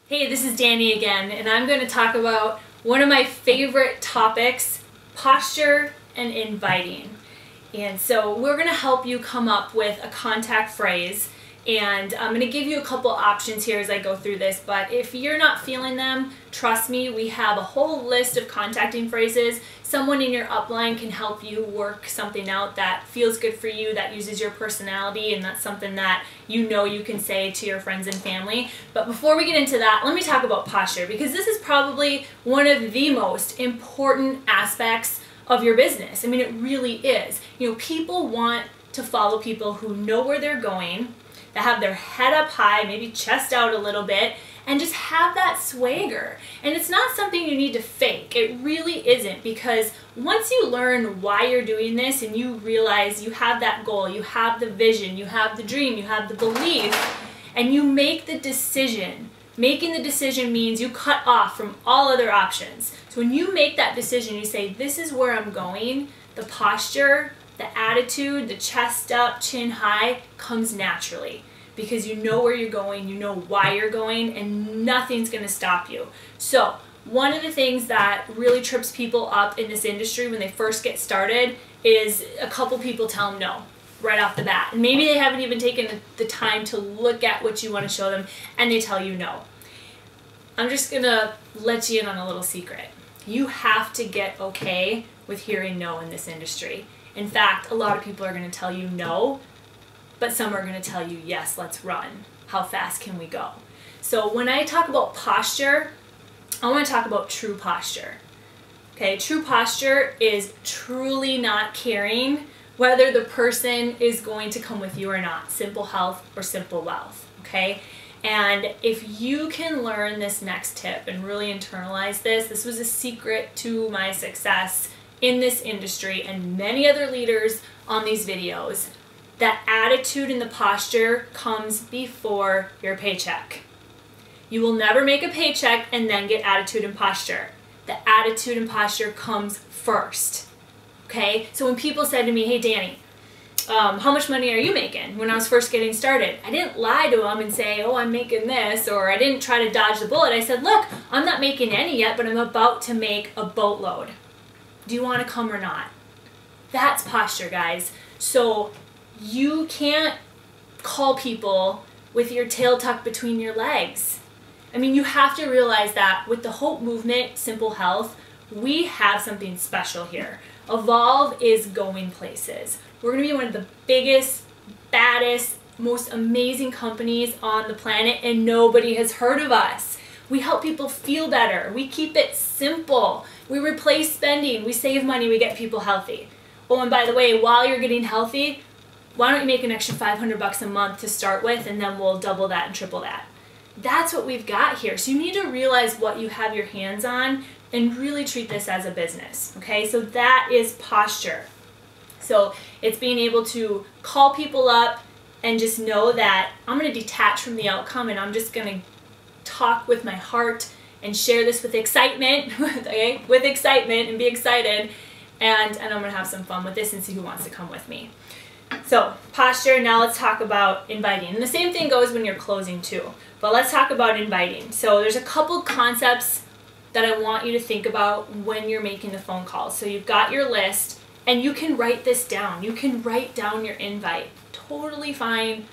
Hey, this is Dani again, and I'm going to talk about one of my favorite topics, posture and inviting. And so we're going to help you come up with a contact phrase, and I'm going to give you a couple options here as I go through this, but if you're not feeling them, trust me, we have a whole list of contacting phrases. Someone in your upline can help you work something out that feels good for you, that uses your personality, and that's something that you know you can say to your friends and family. But before we get into that, let me talk about posture, because this is probably one of the most important aspects of your business. I mean, it really is. You know, people want to follow people who know where they're going, that have their head up high, maybe chest out a little bit, and just have that swagger. And it's not something you need to fake. It really isn't, because once you learn why you're doing this and you realize you have that goal, you have the vision, you have the dream, you have the belief, and you make the decision. Making the decision means you cut off from all other options. So when you make that decision, you say, this is where I'm going, the posture, the attitude, the chest up, chin high comes naturally, because you know where you're going, you know why you're going, and nothing's going to stop you. So one of the things that really trips people up in this industry when they first get started is a couple people tell them no right off the bat. And maybe they haven't even taken the time to look at what you want to show them, and they tell you no. I'm just going to let you in on a little secret. You have to get okay with hearing no in this industry. In fact, a lot of people are going to tell you no, but some are going to tell you, yes, let's run. How fast can we go? So when I talk about posture, I want to talk about true posture. Okay, true posture is truly not caring whether the person is going to come with you or not. Simple health or simple wealth, okay? And if you can learn this next tip and really internalize this was a secret to my success in this industry and many other leaders on these videos. That attitude and the posture comes before your paycheck. You will never make a paycheck and then get attitude and posture. The attitude and posture comes first. Okay? So when people said to me, hey Dani, how much money are you making? When I was first getting started, I didn't lie to them and say, oh, I'm making this, or I didn't try to dodge the bullet. I said, look, I'm not making any yet, but I'm about to make a boatload. Do you want to come or not? That's posture, guys. So you can't call people with your tail tucked between your legs. I mean, you have to realize that with the Hope Movement, Simple Health, we have something special here. Evolve is going places. We're going to be one of the biggest, baddest, most amazing companies on the planet, and nobody has heard of us. We help people feel better. We keep it simple. We replace spending. We save money. We get people healthy. Oh, and by the way, while you're getting healthy, why don't you make an extra $500 a month to start with, and then we'll double that and triple that. That's what we've got here. So you need to realize what you have your hands on and really treat this as a business, okay? So that is posture. So it's being able to call people up and just know that I'm going to detach from the outcome, and I'm just going to talk with my heart and share this with excitement, okay? With excitement, and be excited, and I'm going to have some fun with this and see who wants to come with me. So posture, now let's talk about inviting. And the same thing goes when you're closing too, but let's talk about inviting. So there's a couple concepts that I want you to think about when you're making the phone calls. So you've got your list, and you can write this down. You can write down your invite. Totally fine,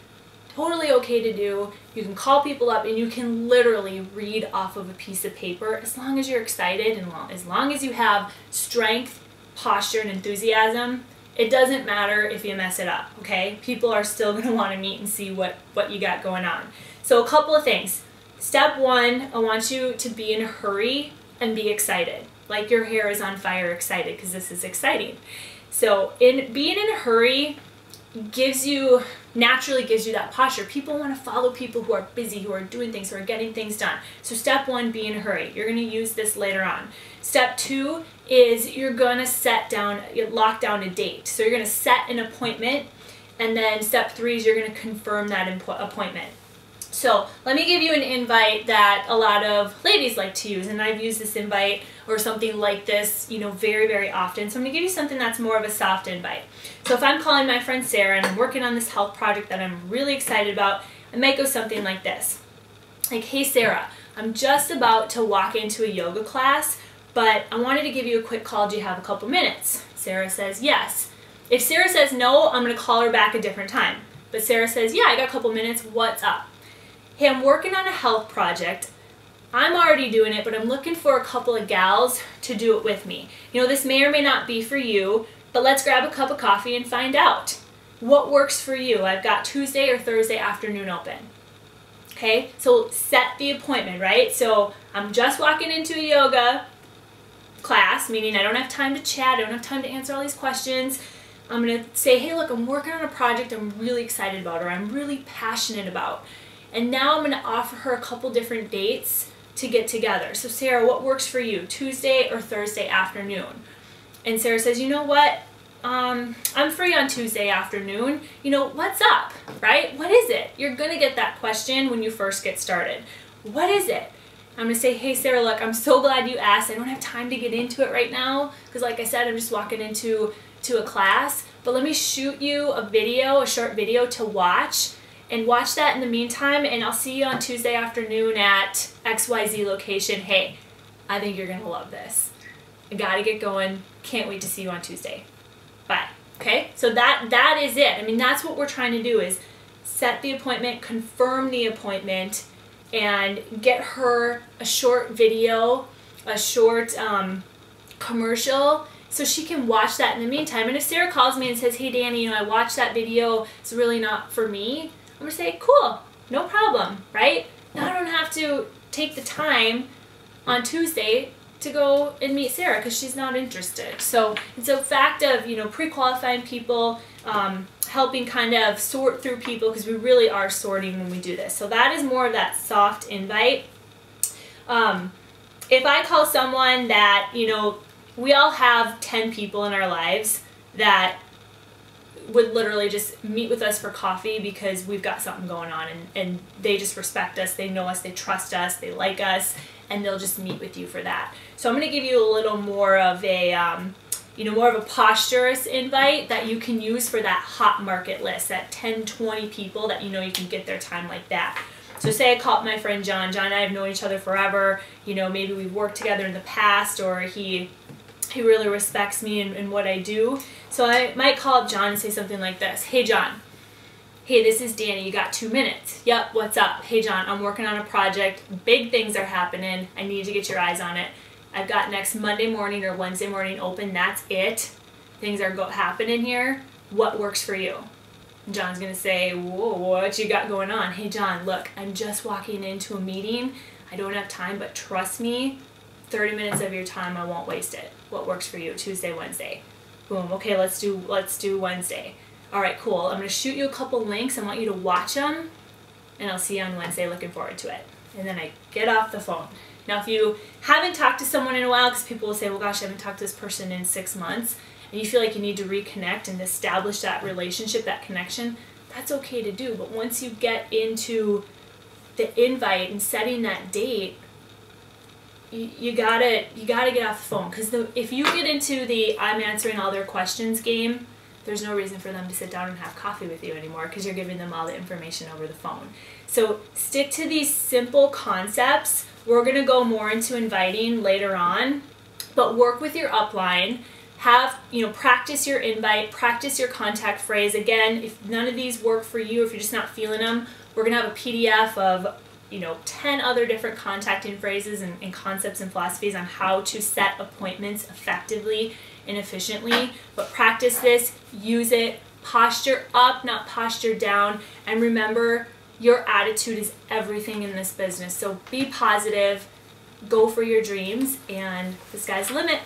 totally okay to do. You can call people up and you can literally read off of a piece of paper, as long as you're excited and as long as you have strength, posture, and enthusiasm. It doesn't matter if you mess it up, okay? People are still going to want to meet and see what you got going on. So a couple of things. Step one, I want you to be in a hurry and be excited. Like your hair is on fire excited, because this is exciting. So being in a hurry naturally gives you that posture. People want to follow people who are busy, who are doing things, who are getting things done. So step one, be in a hurry. You're going to use this later on. Step two is you're going to lock down a date. So you're going to set an appointment, and then step three is you're going to confirm that appointment. So let me give you an invite that a lot of ladies like to use, and I've used this invite or something like this, you know, very, very often. So I'm going to give you something that's more of a soft invite. So if I'm calling my friend Sarah and I'm working on this health project that I'm really excited about, I might go something like this. Like, hey Sarah, I'm just about to walk into a yoga class, but I wanted to give you a quick call. Do you have a couple minutes? Sarah says yes. If Sarah says no, I'm going to call her back a different time. But Sarah says, yeah, I got a couple minutes. What's up? Hey, I'm working on a health project. I'm already doing it, but I'm looking for a couple of gals to do it with me. You know, this may or may not be for you, but let's grab a cup of coffee and find out. What works for you? I've got Tuesday or Thursday afternoon open. Okay, so set the appointment, right? So I'm just walking into a yoga class, meaning I don't have time to chat, I don't have time to answer all these questions. I'm going to say, hey, look, I'm working on a project I'm really excited about, or I'm really passionate about. And now I'm going to offer her a couple different dates to get together. So Sarah, what works for you? Tuesday or Thursday afternoon? And Sarah says, you know what? I'm free on Tuesday afternoon. You know, what's up, right? What is it? You're going to get that question when you first get started. What is it? I'm going to say, hey, Sarah, look, I'm so glad you asked. I don't have time to get into it right now because, like I said, I'm just walking into a class. But let me shoot you a video, a short video to watch, and watch that in the meantime, and I'll see you on Tuesday afternoon at XYZ location. Hey, I think you're going to love this. I got to get going. Can't wait to see you on Tuesday. Bye. Okay, so that is it. I mean, that's what we're trying to do, is set the appointment, confirm the appointment, and get her a short video, a short commercial, so she can watch that in the meantime. And if Sarah calls me and says, hey, Dani, you know, I watched that video, it's really not for me, I'm going to say, cool, no problem, right? Now I don't have to take the time on Tuesday to go and meet Sarah because she's not interested. So it's a fact of, you know, pre-qualifying people, helping kind of sort through people, because we really are sorting when we do this. So that is more of that soft invite. If I call someone that, you know, we all have 10 people in our lives that would literally just meet with us for coffee because we've got something going on, and they just respect us, they know us, they trust us, they like us, and they'll just meet with you for that. So I'm going to give you a little more of a, you know, more of a posturous invite that you can use for that hot market list, that 10, 20 people that you know you can get their time like that. So say I call up my friend John. John and I have known each other forever. You know, maybe we've worked together in the past, or he really respects me and what I do. So I might call up John and say something like this. Hey, John. Hey, this is Dani. You got 2 minutes? Yep, what's up? Hey, John, I'm working on a project. Big things are happening. I need to get your eyes on it. I've got next Monday morning or Wednesday morning open. That's it. Things are happening here. What works for you? And John's going to say, whoa, what you got going on? Hey, John, look, I'm just walking into a meeting. I don't have time, but trust me, 30 minutes of your time, I won't waste it. What works for you? Tuesday, Wednesday. Boom. Okay, let's do Wednesday. All right, cool. I'm going to shoot you a couple links. I want you to watch them, and I'll see you on Wednesday. Looking forward to it. And then I get off the phone. Now, if you haven't talked to someone in a while, because people will say, well, gosh, I haven't talked to this person in 6 months, and you feel like you need to reconnect and establish that relationship, that connection, that's okay to do. But once you get into the invite and setting that date, you gotta get off the phone, because if you get into the I'm answering all their questions game, there's no reason for them to sit down and have coffee with you anymore, because you're giving them all the information over the phone. So stick to these simple concepts. We're going to go more into inviting later on, but work with your upline. Have, you know, practice your invite, practice your contact phrase. Again, if none of these work for you, if you're just not feeling them, we're going to have a PDF of, you know, 10 other different contacting phrases and concepts and philosophies on how to set appointments effectively and efficiently. But practice this, use it, posture up, not posture down, and remember, your attitude is everything in this business. So be positive, go for your dreams, and the sky's the limit.